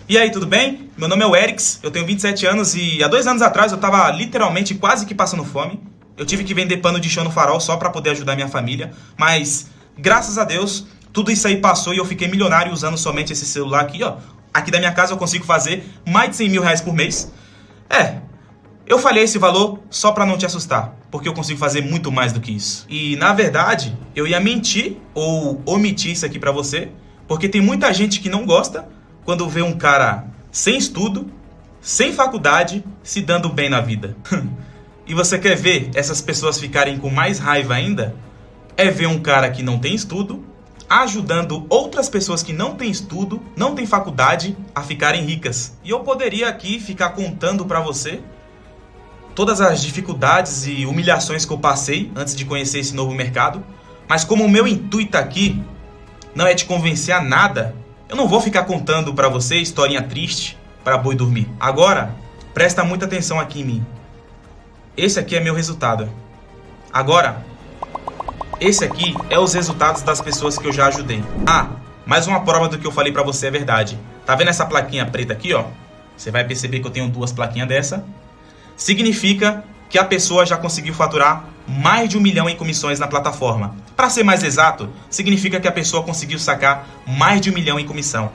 E aí, tudo bem? Meu nome é o Erix, eu tenho 27 anos e há 2 anos atrás eu tava literalmente quase que passando fome. Eu tive que vender pano de chão no Farol só pra poder ajudar minha família, mas graças a Deus tudo isso aí passou e eu fiquei milionário usando somente esse celular aqui, ó. Aqui da minha casa eu consigo fazer mais de 100 mil reais por mês. Eu falei esse valor só pra não te assustar, porque eu consigo fazer muito mais do que isso. E na verdade, eu ia mentir ou omitir isso aqui pra você, porque tem muita gente que não gosta quando vê um cara sem estudo, sem faculdade, se dando bem na vida. E você quer ver essas pessoas ficarem com mais raiva ainda? É ver um cara que não tem estudo, ajudando outras pessoas que não têm estudo, não têm faculdade, a ficarem ricas. E eu poderia aqui ficar contando pra você todas as dificuldades e humilhações que eu passei antes de conhecer esse novo mercado, mas como o meu intuito aqui não é te convencer a nada, eu não vou ficar contando pra você historinha triste pra boi dormir. Agora, presta muita atenção aqui em mim. Esse aqui é meu resultado. Agora, esse aqui é os resultados das pessoas que eu já ajudei. Mais uma prova do que eu falei pra você é verdade. Tá vendo essa plaquinha preta aqui, ó? Você vai perceber que eu tenho 2 plaquinhas dessa. Significa que a pessoa já conseguiu faturar mais de 1 milhão em comissões na plataforma. Para ser mais exato, significa que a pessoa conseguiu sacar mais de 1 milhão em comissão.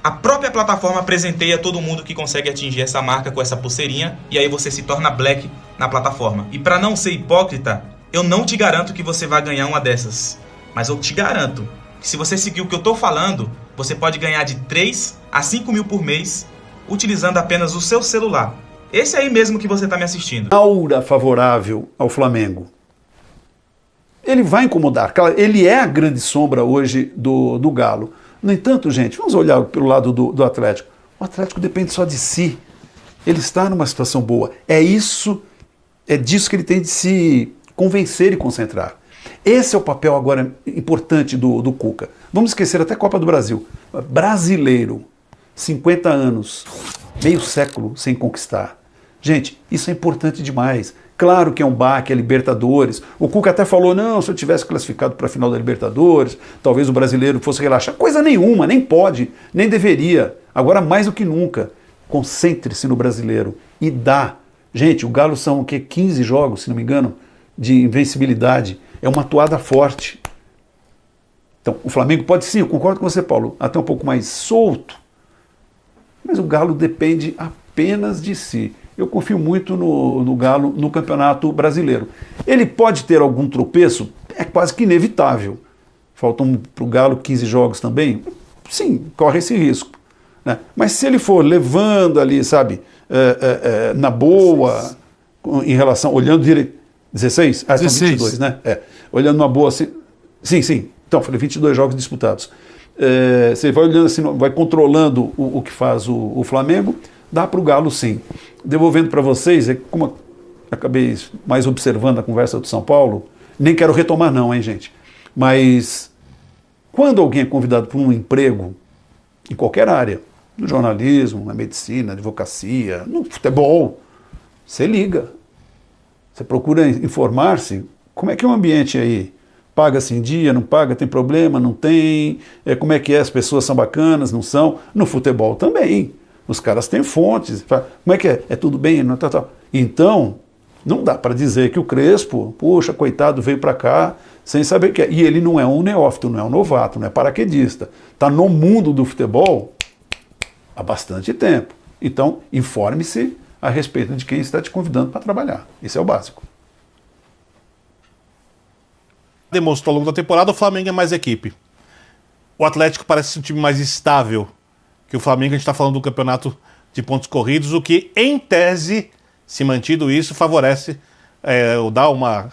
A própria plataforma presenteia todo mundo que consegue atingir essa marca com essa pulseirinha, e aí você se torna black na plataforma. E para não ser hipócrita, eu não te garanto que você vai ganhar uma dessas, mas eu te garanto que se você seguir o que eu tô falando, você pode ganhar de 3 a 5 mil por mês utilizando apenas o seu celular. Esse aí mesmo que você está me assistindo. Aura favorável ao Flamengo. Ele vai incomodar. Ele é a grande sombra hoje do Galo. No entanto, gente, vamos olhar pelo lado do Atlético. O Atlético depende só de si. Ele está numa situação boa. É disso que ele tem de se convencer e concentrar. Esse é o papel agora importante do Cuca. Vamos esquecer até a Copa do Brasil. Brasileiro, 50 anos, meio século sem conquistar. Gente, isso é importante demais. Claro que é um baque, é Libertadores. O Cuca até falou, não, se eu tivesse classificado para a final da Libertadores, talvez o brasileiro fosse relaxar. Coisa nenhuma, nem pode, nem deveria. Agora, mais do que nunca, concentre-se no brasileiro e dá. Gente, o Galo são o quê? 15 jogos, se não me engano, de invencibilidade. É uma toada forte. Então, o Flamengo pode sim, eu concordo com você, Paulo, até um pouco mais solto, mas o Galo depende apenas de si. Eu confio muito no Galo no Campeonato Brasileiro. Ele pode ter algum tropeço? É quase que inevitável. Faltam para o Galo 15 jogos também? Sim, corre esse risco. Né? Mas se ele for levando ali, sabe, na boa, em relação, olhando direito... 16? São 22, né? Olhando na boa, assim... Sim. Então, falei 22 jogos disputados. Você vai olhando assim, vai controlando o que faz o Flamengo, dá para o Galo sim. Devolvendo para vocês, como eu acabei mais observando a conversa do São Paulo, nem quero retomar não, hein, gente? Mas quando alguém é convidado para um emprego, em qualquer área, no jornalismo, na medicina, na advocacia, no futebol, você liga. Você procura informar-se, como é que é o ambiente aí? Paga-se em dia, não paga, tem problema, não tem? Como é que é? As pessoas são bacanas, não são? No futebol também. Os caras têm fontes. Como é que é? É tudo bem? Não, tá. Então, não dá para dizer que o Crespo, poxa, coitado, veio para cá sem saber o que é. E ele não é um neófito, não é um novato, não é paraquedista. Está no mundo do futebol há bastante tempo. Então, informe-se a respeito de quem está te convidando para trabalhar. Isso é o básico. Demonstrou ao longo da temporada, o Flamengo é mais equipe. O Atlético parece ser um time mais estável que o Flamengo. A gente está falando do campeonato de pontos corridos, o que, em tese, se mantido isso, favorece ou dá uma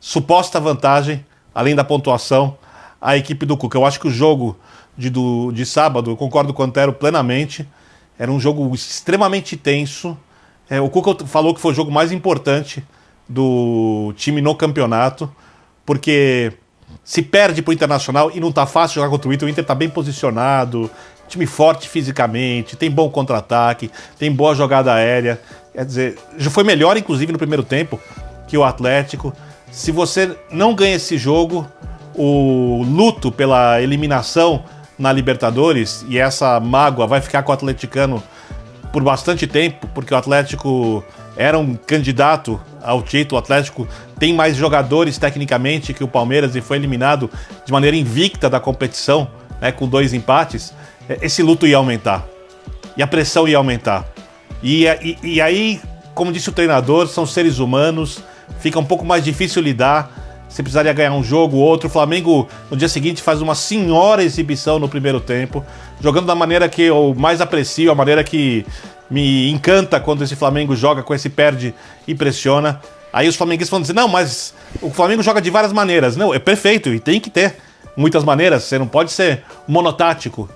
suposta vantagem, além da pontuação, à equipe do Cuca. Eu acho que o jogo de sábado, eu concordo com o Antero plenamente, era um jogo extremamente tenso. O Cuca falou que foi o jogo mais importante do time no campeonato, porque se perde para o Internacional e não está fácil jogar contra o Inter está bem posicionado, time forte fisicamente, tem bom contra-ataque, tem boa jogada aérea. Quer dizer, já foi melhor, inclusive, no primeiro tempo que o Atlético. Se você não ganha esse jogo, o luto pela eliminação na Libertadores, e essa mágoa vai ficar com o atleticano por bastante tempo, porque o Atlético era um candidato ao título, o Atlético tem mais jogadores tecnicamente que o Palmeiras e foi eliminado de maneira invicta da competição, né, com 2 empates, esse luto ia aumentar. E a pressão ia aumentar. E aí, como disse o treinador, são seres humanos, fica um pouco mais difícil lidar. Você precisaria ganhar um jogo ou outro. O Flamengo, no dia seguinte, faz uma senhora exibição no primeiro tempo, jogando da maneira que eu mais aprecio, a maneira que me encanta quando esse Flamengo joga, com esse perde e pressiona. Aí os flamenguistas vão dizer, não, mas o Flamengo joga de várias maneiras. Não, é perfeito, e tem que ter muitas maneiras. Você não pode ser monotático.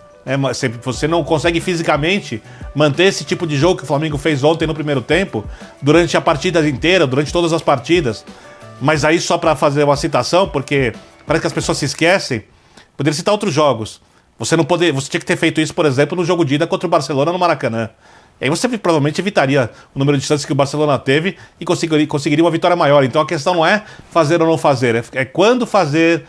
Você não consegue fisicamente manter esse tipo de jogo que o Flamengo fez ontem no primeiro tempo, durante a partida inteira, durante todas as partidas. Mas aí, só para fazer uma citação, porque parece que as pessoas se esquecem, poderia citar outros jogos. Você tinha que ter feito isso, por exemplo, no jogo de ida contra o Barcelona no Maracanã. E aí você provavelmente evitaria o número de chances que o Barcelona teve e conseguiria uma vitória maior. Então a questão não é fazer ou não fazer, é quando fazer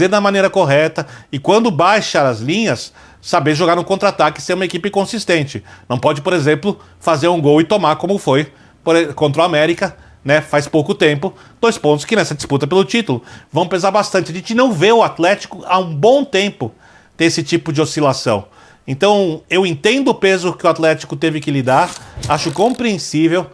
da maneira correta, e quando baixar as linhas, saber jogar no contra-ataque e ser uma equipe consistente. Não pode, por exemplo, fazer um gol e tomar como foi contra o América, né, faz pouco tempo, 2 pontos que nessa disputa pelo título vão pesar bastante. A gente não vê o Atlético há um bom tempo ter esse tipo de oscilação. Então, eu entendo o peso que o Atlético teve que lidar, acho compreensível,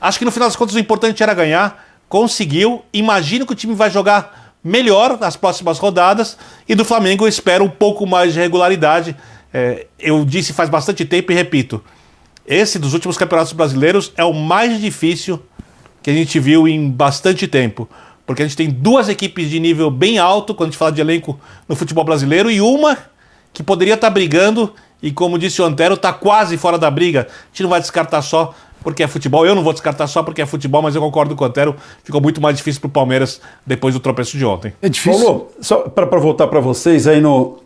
acho que no final das contas o importante era ganhar, conseguiu, imagino que o time vai jogar melhor nas próximas rodadas, e do Flamengo eu espero um pouco mais de regularidade. Eu disse faz bastante tempo e repito, esse dos últimos campeonatos brasileiros é o mais difícil que a gente viu em bastante tempo, porque a gente tem 2 equipes de nível bem alto, quando a gente fala de elenco no futebol brasileiro, e uma que poderia estar brigando, e como disse o Antero, está quase fora da briga. A gente não vai descartar só porque é futebol, eu não vou descartar só porque é futebol, mas eu concordo com o Antero, ficou muito mais difícil para o Palmeiras depois do tropeço de ontem. É difícil. Paulo, só para voltar para vocês aí no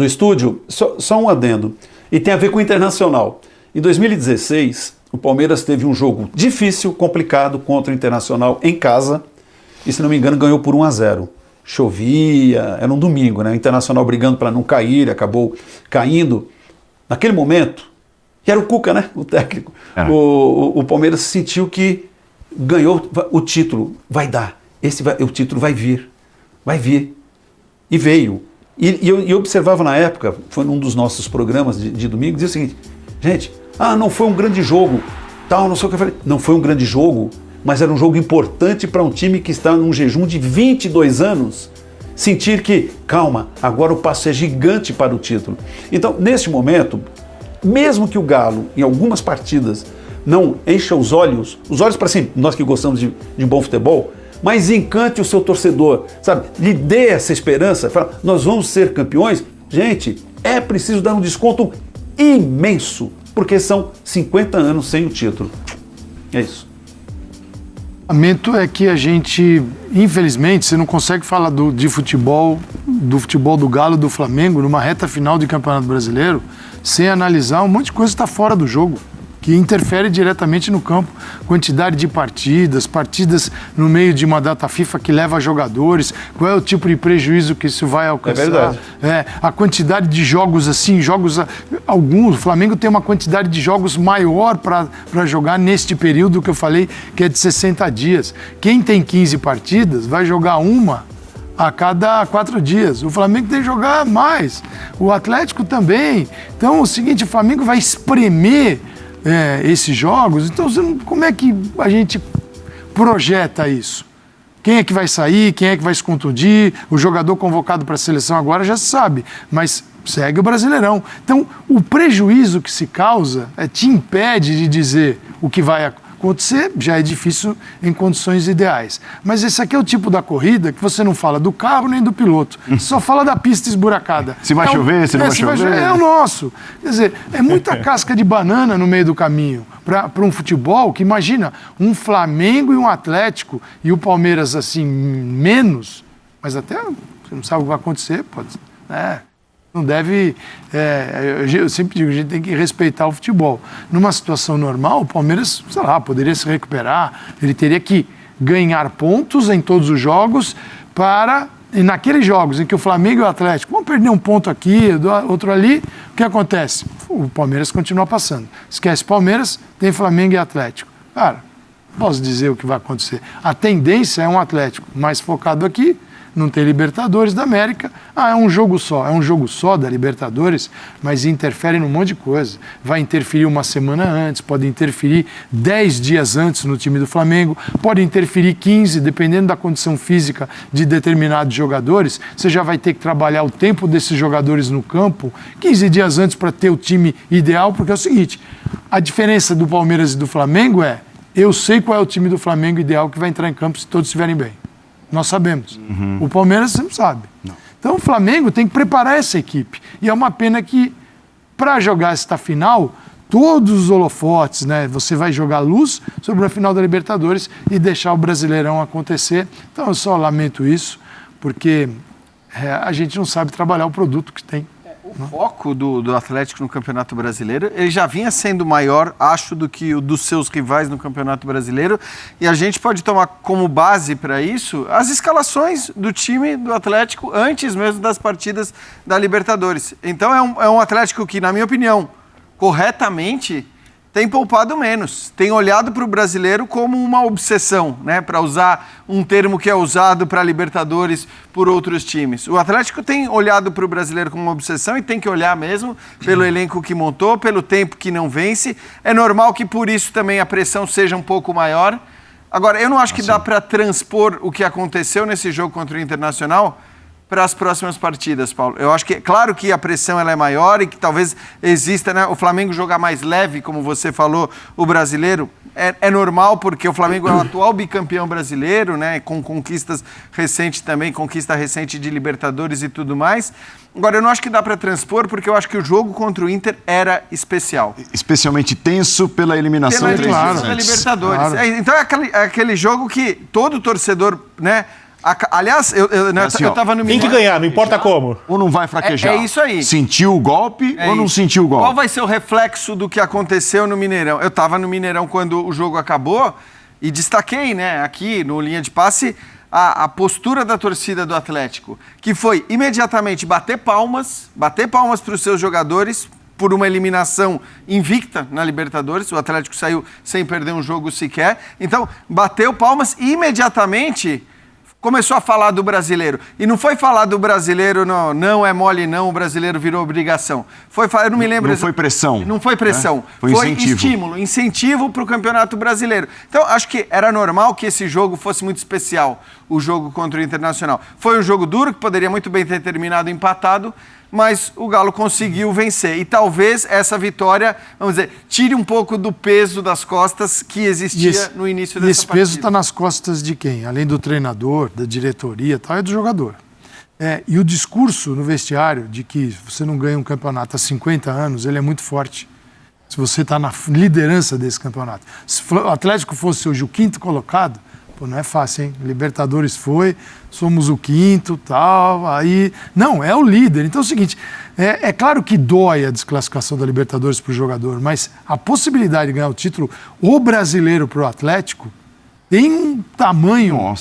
estúdio, só um adendo, e tem a ver com o Internacional. Em 2016, o Palmeiras teve um jogo difícil, complicado, contra o Internacional em casa, e se não me engano ganhou por 1-0. Chovia, era um domingo, né? O Internacional brigando para não cair, acabou caindo. Naquele momento, e era o Cuca, né? O técnico. O Palmeiras sentiu que ganhou o título. Vai dar. O título vai vir. Vai vir. E veio. E eu observava na época, foi num dos nossos programas de domingo, dizia o seguinte, gente, não foi um grande jogo, tal, não sei o que eu falei. Não foi um grande jogo, mas era um jogo importante para um time que está num jejum de 22 anos, sentir que, calma, agora o passo é gigante para o título. Então, neste momento, mesmo que o Galo, em algumas partidas, não encha os olhos para sempre, nós que gostamos de um bom futebol, mas encante o seu torcedor, sabe? Lhe dê essa esperança, fala, nós vamos ser campeões. Gente, é preciso dar um desconto imenso, porque são 50 anos sem o título. É isso. O lamento é que a gente, infelizmente, você não consegue falar do futebol do Galo, do Flamengo, numa reta final de Campeonato Brasileiro, sem analisar um monte de coisa que está fora do jogo, que interfere diretamente no campo. Quantidade de partidas no meio de uma data FIFA que leva jogadores, qual é o tipo de prejuízo que isso vai alcançar. É verdade. A quantidade de jogos assim, alguns, o Flamengo tem uma quantidade de jogos maior para jogar neste período que eu falei, que é de 60 dias. Quem tem 15 partidas vai jogar uma a cada 4 dias. O Flamengo tem que jogar mais. O Atlético também. Então, é o seguinte, o Flamengo vai espremer esses jogos. Então, como é que a gente projeta isso? Quem é que vai sair? Quem é que vai se contundir? O jogador convocado para a seleção agora já se sabe, mas segue o Brasileirão. Então, o prejuízo que se causa te impede de dizer o que vai acontecer, já é difícil em condições ideais. Mas esse aqui é o tipo da corrida que você não fala do carro nem do piloto, só fala da pista esburacada. Se vai chover, se não vai chover. É o nosso. Quer dizer, é muita casca de banana no meio do caminho para um futebol que, imagina, um Flamengo e um Atlético e o Palmeiras, assim, menos, mas até você não sabe o que vai acontecer, pode. Não deve. Eu sempre digo, a gente tem que respeitar o futebol. Numa situação normal, o Palmeiras, sei lá, poderia se recuperar, ele teria que ganhar pontos em todos os jogos para E naqueles jogos em que o Flamengo e o Atlético vão perder um ponto aqui, outro ali, o que acontece? O Palmeiras continua passando. Esquece Palmeiras, tem Flamengo e Atlético. Cara, posso dizer o que vai acontecer. A tendência é um Atlético mais focado aqui, não tem Libertadores da América. É um jogo só da Libertadores, mas interfere num monte de coisa. Vai interferir uma semana antes, pode interferir 10 dias antes no time do Flamengo, pode interferir 15, dependendo da condição física de determinados jogadores. Você já vai ter que trabalhar o tempo desses jogadores no campo 15 dias antes para ter o time ideal, porque é o seguinte, a diferença do Palmeiras e do Flamengo é, eu sei qual é o time do Flamengo ideal que vai entrar em campo se todos estiverem bem. Nós sabemos. O Palmeiras você não sabe. Não. Então o Flamengo tem que preparar essa equipe. E é uma pena que, para jogar esta final, todos os holofotes, né? Você vai jogar luz sobre a final da Libertadores e deixar o Brasileirão acontecer. Então eu só lamento isso, porque a gente não sabe trabalhar o produto que tem. O foco do Atlético no Campeonato Brasileiro, ele já vinha sendo maior, acho, do que o dos seus rivais no Campeonato Brasileiro, e a gente pode tomar como base para isso as escalações do time do Atlético antes mesmo das partidas da Libertadores. Então é um Atlético que, na minha opinião, corretamente tem poupado menos, tem olhado para o brasileiro como uma obsessão, né? Para usar um termo que é usado para Libertadores por outros times. O Atlético tem olhado para o brasileiro como uma obsessão e tem que olhar mesmo pelo elenco que montou, pelo tempo que não vence. É normal que por isso também a pressão seja um pouco maior. Agora, eu não acho que dá para transpor o que aconteceu nesse jogo contra o Internacional para as próximas partidas, Paulo. Eu acho que, claro que a pressão ela é maior e que talvez exista, né, o Flamengo jogar mais leve, como você falou, o brasileiro, é normal, porque o Flamengo é o atual bicampeão brasileiro, né, com conquistas recentes também, conquista recente de Libertadores e tudo mais. Agora, eu não acho que dá para transpor, porque eu acho que o jogo contra o Inter era especial. Especialmente tenso pela eliminação da Libertadores. Claro. Então é aquele jogo que todo torcedor, né? Aliás, eu estava no Mineirão. Tem que ganhar, não importa como. Ou não vai fraquejar. É isso aí. Sentiu o golpe ou não sentiu o golpe? Qual vai ser o reflexo do que aconteceu no Mineirão? Eu estava no Mineirão quando o jogo acabou e destaquei, né, aqui no Linha de Passe, a postura da torcida do Atlético, que foi imediatamente bater palmas para os seus jogadores por uma eliminação invicta na Libertadores. O Atlético saiu sem perder um jogo sequer. Então, bateu palmas e imediatamente começou a falar do brasileiro. E não foi falar do brasileiro, não é mole não, o brasileiro virou obrigação. Eu não me lembro. Não foi pressão. Não foi pressão. Né? Foi incentivo. Incentivo para o Campeonato Brasileiro. Então, acho que era normal que esse jogo fosse muito especial, o jogo contra o Internacional. Foi um jogo duro, que poderia muito bem ter terminado empatado, mas o Galo conseguiu vencer. E talvez essa vitória, vamos dizer, tire um pouco do peso das costas que existia no início dessa partida. E esse peso está nas costas de quem? Além do treinador, da diretoria e tal, é do jogador. E o discurso no vestiário de que você não ganha um campeonato há 50 anos, ele é muito forte. Se você está na liderança desse campeonato. Se o Atlético fosse hoje o quinto colocado, não é fácil, hein? Libertadores foi, somos o quinto, tal, aí... Não, é o líder. Então é o seguinte, é claro que dói a desclassificação da Libertadores para o jogador, mas a possibilidade de ganhar o título, o brasileiro para o Atlético, tem um tamanho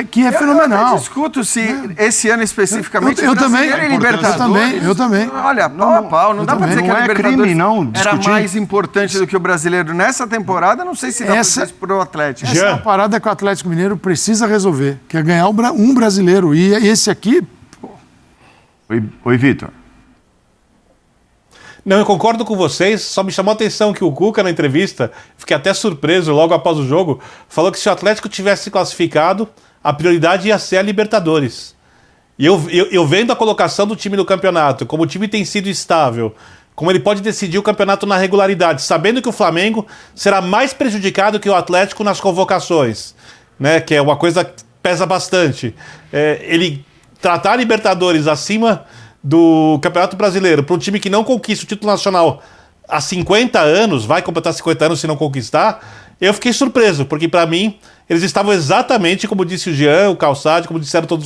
que é fenomenal. Eu discuto se esse ano especificamente eu também, Libertadores. Eu também. Olha, pau a pau, não dá para dizer que a Libertadores era discutir. mais importante do que o brasileiro nessa temporada, não sei se dá para dizer para o Atlético. Essa é a parada que o Atlético Mineiro precisa resolver, que é ganhar um brasileiro. E esse aqui... Oi, Vitor. Não, eu concordo com vocês, só me chamou a atenção que o Cuca, na entrevista, fiquei até surpreso logo após o jogo, falou que se o Atlético tivesse se classificado, a prioridade ia ser a Libertadores. E eu vendo a colocação do time no campeonato, como o time tem sido estável, como ele pode decidir o campeonato na regularidade, sabendo que o Flamengo será mais prejudicado que o Atlético nas convocações, né, que é uma coisa que pesa bastante. Ele tratar a Libertadores acima do Campeonato Brasileiro para um time que não conquista o título nacional há 50 anos, vai completar 50 anos se não conquistar, eu fiquei surpreso, porque para mim eles estavam exatamente como disse o Jean, o Calçade, como disseram todos vocês.